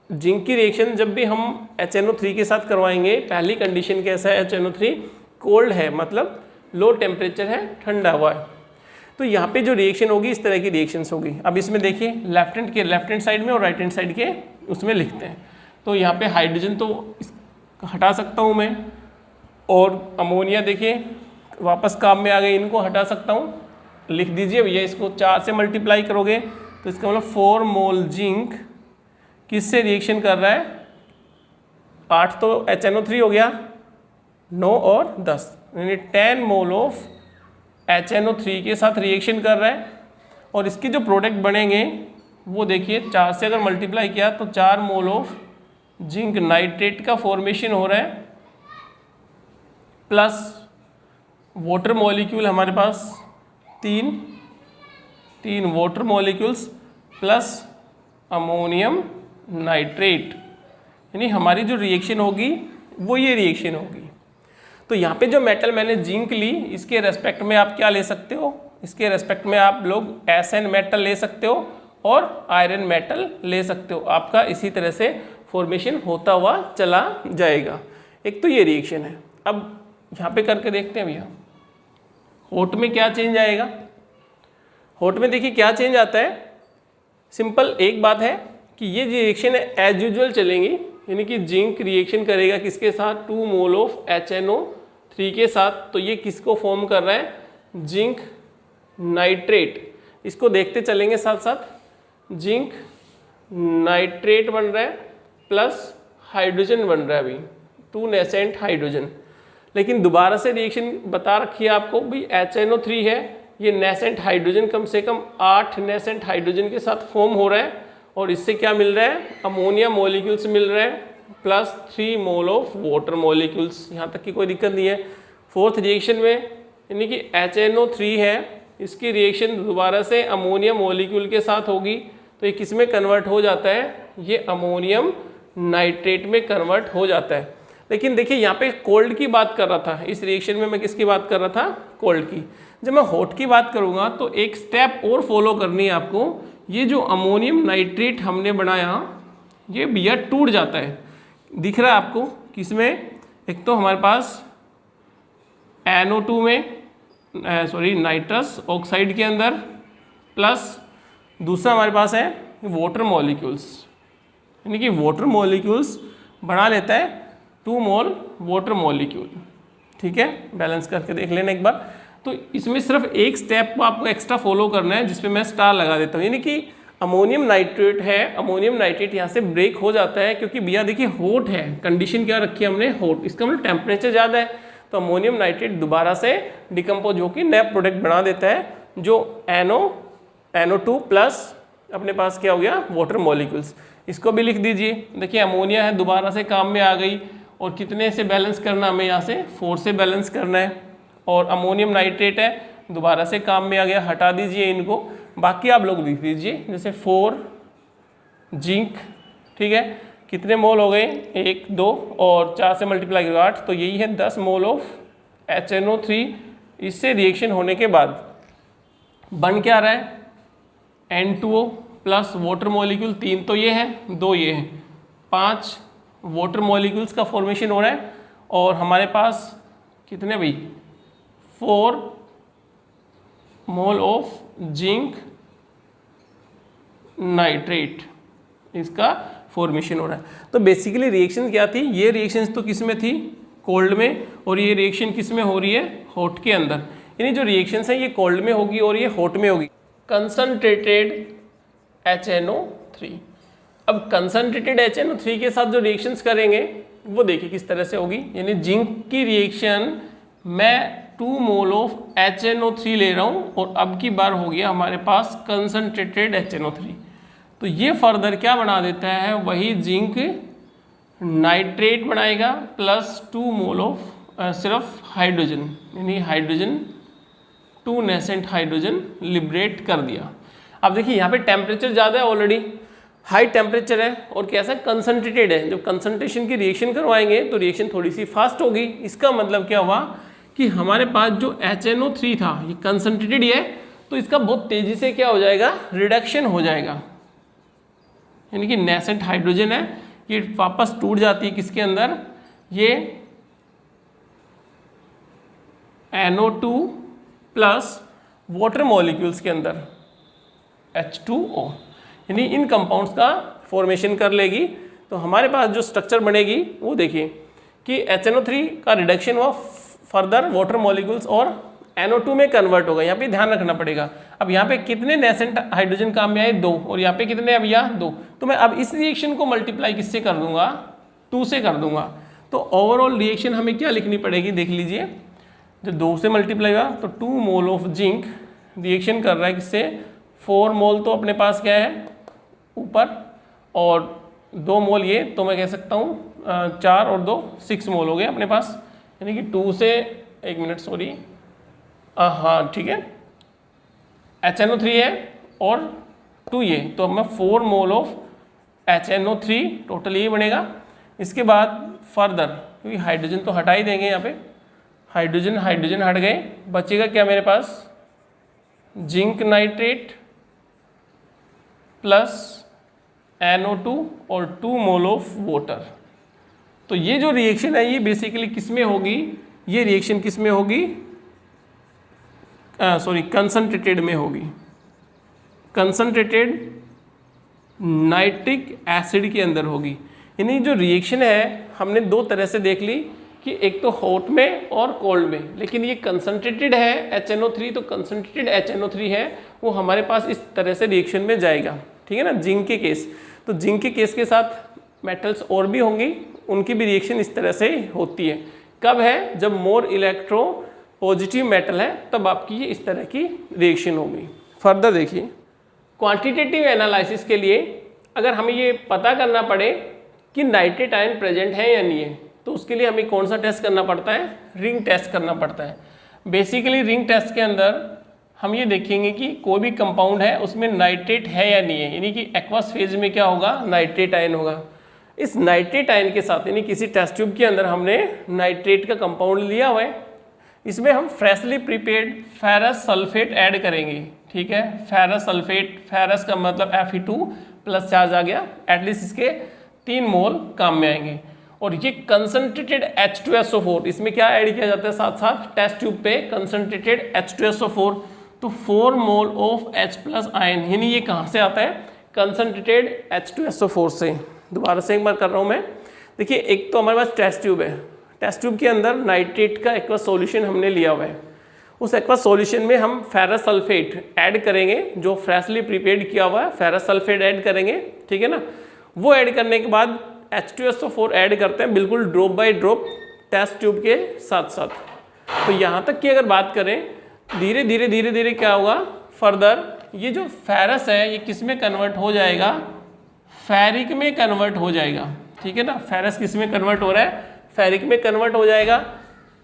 जिंक की रिएक्शन जब भी हम HNO3 के साथ करवाएंगे, पहली कंडीशन कैसा है, HNO3 कोल्ड है, मतलब लो टेम्परेचर है, ठंडा हुआ है। तो यहाँ पे जो रिएक्शन होगी इस तरह की रिएक्शंस होगी। अब इसमें देखिए लेफ्ट हैंड साइड में और राइट हैंड साइड के उसमें लिखते हैं। तो यहाँ पे हाइड्रोजन तो हटा सकता हूँ मैं, और अमोनिया देखिए वापस काम में आ गए, इनको हटा सकता हूँ, लिख दीजिए भैया, इसको 4 से मल्टीप्लाई करोगे तो इसका मतलब 4 मोल जिंक किससे रिएक्शन कर रहा है, 8 तो HNO3 हो गया, 9 और 10, यानी 10 मोल ऑफ HNO3 के साथ रिएक्शन कर रहा है। और इसके जो प्रोडक्ट बनेंगे वो देखिए 4 से अगर मल्टीप्लाई किया तो 4 मोल ऑफ जिंक नाइट्रेट का फॉर्मेशन हो रहा है, प्लस वाटर मॉलिक्यूल हमारे पास 3 water molecules plus ammonium nitrate, यानी हमारी जो रिएक्शन होगी वो ये रिएक्शन होगी। तो यहाँ पे जो मेटल मैंने जिंक ली, इसके रेस्पेक्ट में आप क्या ले सकते हो, इसके रेस्पेक्ट में आप लोग SN मेटल ले सकते हो और आयरन मेटल ले सकते हो। आपका इसी तरह से फॉर्मेशन होता हुआ चला जाएगा। एक तो ये रिएक्शन है। अब यहाँ पे करके देखते हैं भैया, हॉट में क्या चेंज आएगा। हॉट में देखिए क्या चेंज आता है, सिंपल एक बात है कि ये रिएक्शन एज यूजुअल चलेंगी, यानी कि जिंक रिएक्शन करेगा किसके साथ, 2 मोल ऑफ HNO3 के साथ। तो ये किसको फॉर्म कर रहा है, जिंक नाइट्रेट। इसको देखते चलेंगे साथ साथ, जिंक नाइट्रेट बन रहा है प्लस हाइड्रोजन बन रहा है अभी 2 नेसेंट हाइड्रोजन। लेकिन दोबारा से रिएक्शन बता रखी है आपको भी, HNO3 है, ये नेसेंट हाइड्रोजन कम से कम 8 नेसेंट हाइड्रोजन के साथ फॉर्म हो रहा है, और इससे क्या मिल रहा है, अमोनिया मॉलिक्यूल्स मिल रहे हैं plus 3 mole of water molecules. यहाँ तक की कोई दिक्कत नहीं है। फोर्थ रिएक्शन में यानी कि HNO3 है, इसकी रिएक्शन दोबारा से अमोनिया मॉलिक्यूल के साथ होगी, तो ये किस में कन्वर्ट हो जाता है, ये अमोनियम नाइट्रेट में कन्वर्ट हो जाता है। लेकिन देखिए यहाँ पे कोल्ड की बात कर रहा था, इस रिएक्शन में मैं किसकी बात कर रहा था, कोल्ड की। जब मैं हॉट की बात करूँगा तो एक स्टेप और फॉलो करनी है आपको। ये जो अमोनियम नाइट्रेट हमने बनाया ये भैया टूट जाता है, दिख रहा है आपको किसमें, एक तो हमारे पास NO2 में नाइट्रस ऑक्साइड के अंदर, प्लस दूसरा हमारे पास है वाटर मॉलिक्यूल्स, यानी कि वाटर मॉलिक्यूल्स बना लेता है 2 मोल वाटर मॉलिक्यूल। ठीक है, बैलेंस करके देख लेना एक बार। तो इसमें सिर्फ एक स्टेप को आपको एक्स्ट्रा फॉलो करना है जिसपे मैं स्टार लगा देता हूँ, यानी कि अमोनियम नाइट्रेट है, अमोनियम नाइट्रेट यहाँ से ब्रेक हो जाता है क्योंकि भैया देखिए हॉट है, कंडीशन क्या रखी है हमने, हॉट, इसका मतलब टेम्परेचर ज़्यादा है, तो अमोनियम नाइट्रेट दोबारा से डिकम्पोज होकर नया प्रोडक्ट बना देता है जो NO2 प्लस अपने पास क्या हो गया, वाटर मॉलिक्यूल्स। इसको भी लिख दीजिए, देखिए अमोनिया है दोबारा से काम में आ गई, और कितने से बैलेंस करना, हमें यहाँ से 4 से बैलेंस करना है, और अमोनियम नाइट्रेट है दोबारा से काम में आ गया, हटा दीजिए इनको, बाकी आप लोग लिख दीजिए जैसे 4 जिंक। ठीक है, कितने मोल हो गए, 1 2 और 4 से मल्टीप्लाई करो 8, तो यही है 10 मोल ऑफ HNO3। इससे रिएक्शन होने के बाद बन क्या रहा है, N2O प्लस वाटर मॉलिक्यूल 3 तो ये है, 2 ये है, 5 वाटर मॉलिक्यूल्स का फॉर्मेशन हो रहा है, और हमारे पास कितने भाई 4 मोल ऑफ जिंक नाइट्रेट, इसका फॉर्मेशन हो रहा है। तो बेसिकली रिएक्शन क्या थी, ये रिएक्शंस तो किस में थी, कोल्ड में, और ये रिएक्शन किस में हो रही है, हॉट के अंदर। यानी जो रिएक्शंस है ये कोल्ड में होगी और ये हॉट में होगी। कंसंट्रेटेड HNO3, अब कंसंट्रेटेड HNO3 के साथ जो रिएक्शंस करेंगे वो देखिए किस तरह से होगी। यानी जिंक की रिएक्शन मैं 2 मोल ऑफ HNO3 ले रहा हूँ, और अब की बार हो गया हमारे पास कंसंट्रेटेड HNO3, तो ये फर्दर क्या बना देता है, वही जिंक नाइट्रेट बनाएगा प्लस 2 मोल ऑफ सिर्फ हाइड्रोजन, यानी हाइड्रोजन 2 नेसेंट हाइड्रोजन लिबरेट कर दिया। अब देखिए यहाँ पे टेम्परेचर ज़्यादा है, ऑलरेडी हाई टेम्परेचर है, और कैसा कंसंट्रेटेड है। जब कंसंट्रेशन की रिएक्शन करवाएंगे तो रिएक्शन थोड़ी सी फास्ट होगी। इसका मतलब क्या हुआ कि हमारे पास जो HNO3 था ये कंसंट्रेटेड ही है, तो इसका बहुत तेजी से क्या हो जाएगा, रिडक्शन हो जाएगा, यानी कि नेसेंट हाइड्रोजन है ये वापस टूट जाती है किसके अंदर, ये NO2 प्लस वाटर मॉलिक्यूल्स के अंदर H2O, यानी इन कंपाउंड्स का फॉर्मेशन कर लेगी। तो हमारे पास जो स्ट्रक्चर बनेगी वो देखिए कि HNO3 का रिडक्शन हुआ, फर्दर वाटर मॉलिक्यूल्स और NO2 में कन्वर्ट होगा। यहाँ पे ध्यान रखना पड़ेगा, अब यहाँ पे कितने नेसेंट हाइड्रोजन काम में आए, 2, और यहाँ पे कितने, अब यहाँ 2, तो मैं अब इस रिएक्शन को मल्टीप्लाई किससे कर दूंगा, 2 से कर दूंगा। तो ओवरऑल रिएक्शन हमें क्या लिखनी पड़ेगी, देख लीजिए, जब 2 से मल्टीप्लाई हुआ तो 2 मोल ऑफ जिंक रिएक्शन कर रहा है किससे, 4 मोल तो अपने पास क्या है ऊपर, और 2 मोल ये, तो मैं कह सकता हूँ 4 और 2 6 मोल हो गए अपने पास, यानी कि 2 से 1 मिनट सॉरी, हाँ ठीक है, HNO3 है और 2 ये, तो अब मैं 4 मोल ऑफ HNO3 टोटल ये बनेगा। इसके बाद फर्दर, क्योंकि हाइड्रोजन तो हटा ही देंगे, यहाँ पे हाइड्रोजन हाइड्रोजन हट गए, बचेगा क्या मेरे पास, जिंक नाइट्रेट प्लस NO2 और 2 मोल ऑफ वाटर। तो ये जो रिएक्शन है ये बेसिकली किस में होगी, ये रिएक्शन किस में होगी, कंसंट्रेटेड में होगी, कंसंट्रेटेड नाइट्रिक एसिड के अंदर होगी। यानी जो रिएक्शन है हमने 2 तरह से देख ली कि एक तो हॉट में और कोल्ड में, लेकिन ये कंसंट्रेटेड है HNO3, तो कंसंट्रेटेड HNO3 है वो हमारे पास इस तरह से रिएक्शन में जाएगा, ठीक है ना। जिंक के केस, तो जिंक के केस के साथ मेटल्स और भी होंगी, उनकी भी रिएक्शन इस तरह से होती है। कब है, जब मोर इलेक्ट्रो पॉजिटिव मेटल है तब आपकी ये इस तरह की रिएक्शन होगी। फर्दर देखिए, क्वांटिटेटिव एनालिसिस के लिए अगर हमें ये पता करना पड़े कि नाइट्रेट आयन प्रेजेंट है या नहीं है, तो उसके लिए हमें कौन सा टेस्ट करना पड़ता है, रिंग टेस्ट करना पड़ता है। बेसिकली रिंग टेस्ट के अंदर हम ये देखेंगे कि कोई भी कंपाउंड है उसमें नाइट्रेट है या नहीं है, यानी कि एक्वस फेज में क्या होगा, नाइट्रेट आयन होगा। इस नाइट्रेट आयन के साथ यानी किसी टेस्ट ट्यूब के अंदर हमने नाइट्रेट का कंपाउंड लिया हुआ है, इसमें हम freshly prepared ferrous sulphate add करेंगे। ठीक है, फेरस सल्फेट, फेरस का मतलब Fe2 प्लस चार्ज आ गया, एटलीस्ट इसके 3 मोल काम में आएंगे। और ये कंसंट्रेटेड H2SO4, इसमें क्या ऐड किया जाता है साथ साथ टेस्ट ट्यूब पे, कंसंट्रेटेड H2SO4, तो 4 मोल ऑफ H+ आयन, यानी ये कहाँ से आता है, कंसंट्रेटेड H2SO4 से। दोबारा से एक बार कर रहा हूँ मैं, देखिए एक तो हमारे पास टेस्ट ट्यूब है, टेस्ट ट्यूब के अंदर नाइट्रेट का एक्वस सॉल्यूशन हमने लिया हुआ है, उस एक्वस सॉल्यूशन में हम फेरस सल्फेट ऐड करेंगे, जो फ्रेशली प्रिपेयर्ड किया हुआ है फेरस सल्फेट ऐड करेंगे। ठीक है ना, वो ऐड करने के बाद H2SO4 ऐड करते हैं बिल्कुल drop by drop test tube के साथ साथ। तो यहाँ तक की अगर बात करें, धीरे धीरे क्या होगा, फर्दर ये जो फेरस है ये किस में कन्वर्ट हो जाएगा, फेरिक में कन्वर्ट हो जाएगा। ठीक है ना, फेरस किस में कन्वर्ट हो रहा है, फेरिक में कन्वर्ट हो जाएगा।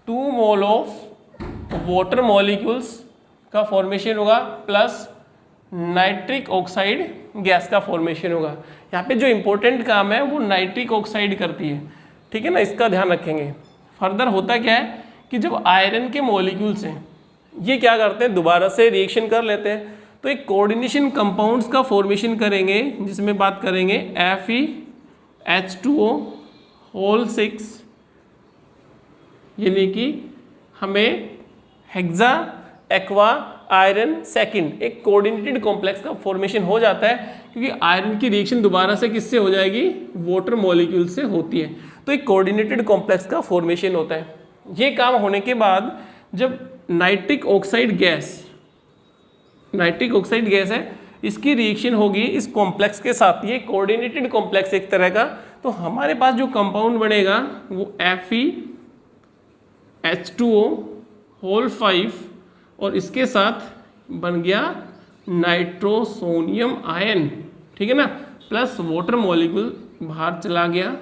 2 मोल ऑफ वाटर मॉलिक्यूल्स का फॉर्मेशन होगा प्लस नाइट्रिक ऑक्साइड गैस का फॉर्मेशन होगा। यहाँ पे जो इंपॉर्टेंट काम है वो नाइट्रिक ऑक्साइड करती है। ठीक है ना, इसका ध्यान रखेंगे। फर्दर होता क्या है कि जब आयरन के मॉलिक्यूल्स हैं ये क्या करते हैं, दोबारा से रिएक्शन कर लेते हैं, तो एक कोऑर्डिनेशन कंपाउंड्स का फॉर्मेशन करेंगे, जिसमें बात करेंगे FeH2O होल 6, यानी कि हमें हेक्सा एक्वा आयरन सेकंड एक कोऑर्डिनेटेड कॉम्प्लेक्स का फॉर्मेशन हो जाता है, क्योंकि आयरन की रिएक्शन दोबारा से किससे हो जाएगी, वाटर मॉलिक्यूल से होती है, तो एक कोऑर्डिनेटेड कॉम्प्लेक्स का फॉर्मेशन होता है। ये काम होने के बाद जब नाइट्रिक ऑक्साइड गैस है, इसकी रिएक्शन होगी इस कॉम्प्लेक्स के साथ, ये कोऑर्डिनेटेड कॉम्प्लेक्स एक तरह का, तो हमारे पास जो कंपाउंड बनेगा वो FeH2O होल 5 और इसके साथ बन गया नाइट्रोसोनियम आयन। ठीक है ना, प्लस वाटर मॉलिक्यूल बाहर चला गया।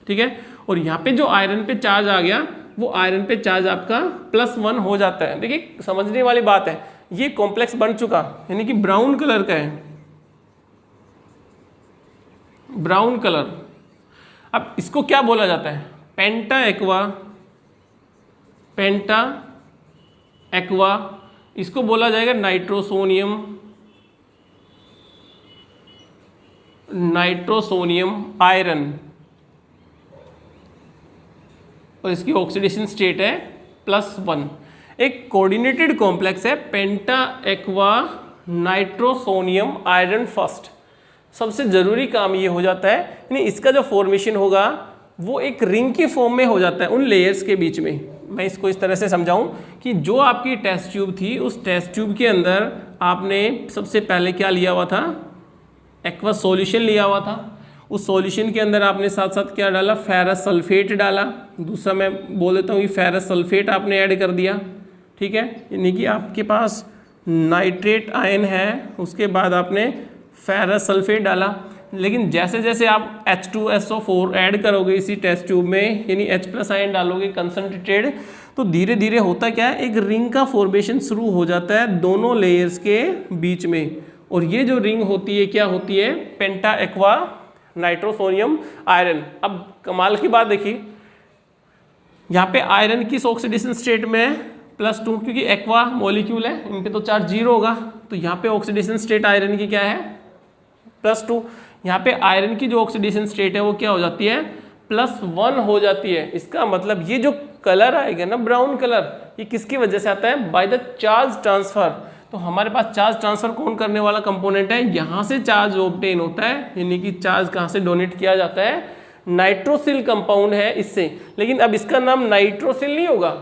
ठीक है, और यहाँ पे जो आयरन पे चार्ज आ गया वो आयरन पे चार्ज आपका +1 हो जाता है। देखिए समझने वाली बात है, ये कॉम्प्लेक्स बन चुका, यानी कि ब्राउन कलर का है, ब्राउन कलर। अब इसको क्या बोला जाता है, पेंटा एक्वा, इसको बोला जाएगा नाइट्रोसोनियम आयरन, और इसकी ऑक्सीडेशन स्टेट है +1। एक कोऑर्डिनेटेड कॉम्प्लेक्स है पेंटा एक्वा नाइट्रोसोनियम आयरन फर्स्ट। सबसे ज़रूरी काम ये हो जाता है, यानी इसका जो फॉर्मेशन होगा वो एक रिंग की फॉर्म में हो जाता है उन लेयर्स के बीच में। मैं इसको इस तरह से समझाऊं कि जो आपकी टेस्ट ट्यूब थी, उस टेस्ट ट्यूब के अंदर आपने सबसे पहले क्या लिया हुआ था, एक्वस सॉल्यूशन लिया हुआ था। उस सॉल्यूशन के अंदर आपने साथ साथ क्या डाला, फेरस सल्फेट डाला। दूसरा मैं बोल देता हूँ कि फेरस सल्फेट आपने ऐड कर दिया। ठीक है, यानी कि आपके पास नाइट्रेट आयन है, उसके बाद आपने फेरस सल्फेट डाला। लेकिन जैसे जैसे आप H2SO4 ऐड करोगे इसी टेस्ट ट्यूब में, यानी H+ आयन डालोगे कंसंट्रेटेड, तो धीरे धीरे होता क्या है, एक रिंग का फॉर्मेशन शुरू हो जाता है दोनों लेयर्स के बीच में। और ये जो रिंग होती है क्या होती है, पेंटा एक्वा नाइट्रोसोनियम आयरन। अब कमाल की बात देखिए, यहाँ पे आयरन किस ऑक्सीडेशन स्टेट में है, +2, क्योंकि एक्वा मॉलिक्यूल है, इन पे तो चार्ज 0 होगा, तो यहाँ पे ऑक्सीडेशन स्टेट आयरन की क्या है, +2। यहाँ पे आयरन की जो ऑक्सीडेशन स्टेट है वो क्या हो जाती है, +1 हो जाती है। इसका मतलब ये जो कलर आएगा ना, ब्राउन कलर, ये किसकी वजह से आता है, बाय द चार्ज ट्रांसफर। तो हमारे पास चार्ज ट्रांसफर कौन करने वाला कंपोनेंट है, यहाँ से चार्ज ऑब्टेन होता है, यानी कि चार्ज कहाँ से डोनेट किया जाता है, नाइट्रोसिल कंपाउंड है इससे। लेकिन अब इसका नाम नाइट्रोसिल नहीं होगा,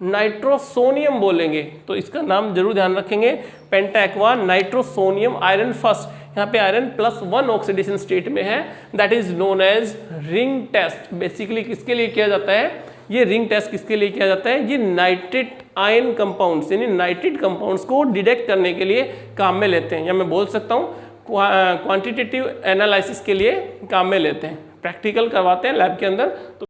नाइट्रोसोनियम बोलेंगे, तो इसका नाम जरूर ध्यान रखेंगे, penta aqua nitrosonium iron first. यहाँ पे आयरन +1 ऑक्सीडेशन स्टेट में है, that is known as ring test. Basically किसके लिए किया जाता है, ये रिंग टेस्ट किसके लिए किया जाता है, ये नाइट्रेट आयन कंपाउंड्स यानी नाइट्रेट कंपाउंड्स को डिटेक्ट करने के लिए काम में लेते हैं, या मैं बोल सकता हूँ क्वांटिटेटिव एनालिसिस के लिए काम में लेते हैं। प्रैक्टिकल करवाते हैं लैब के अंदर। तो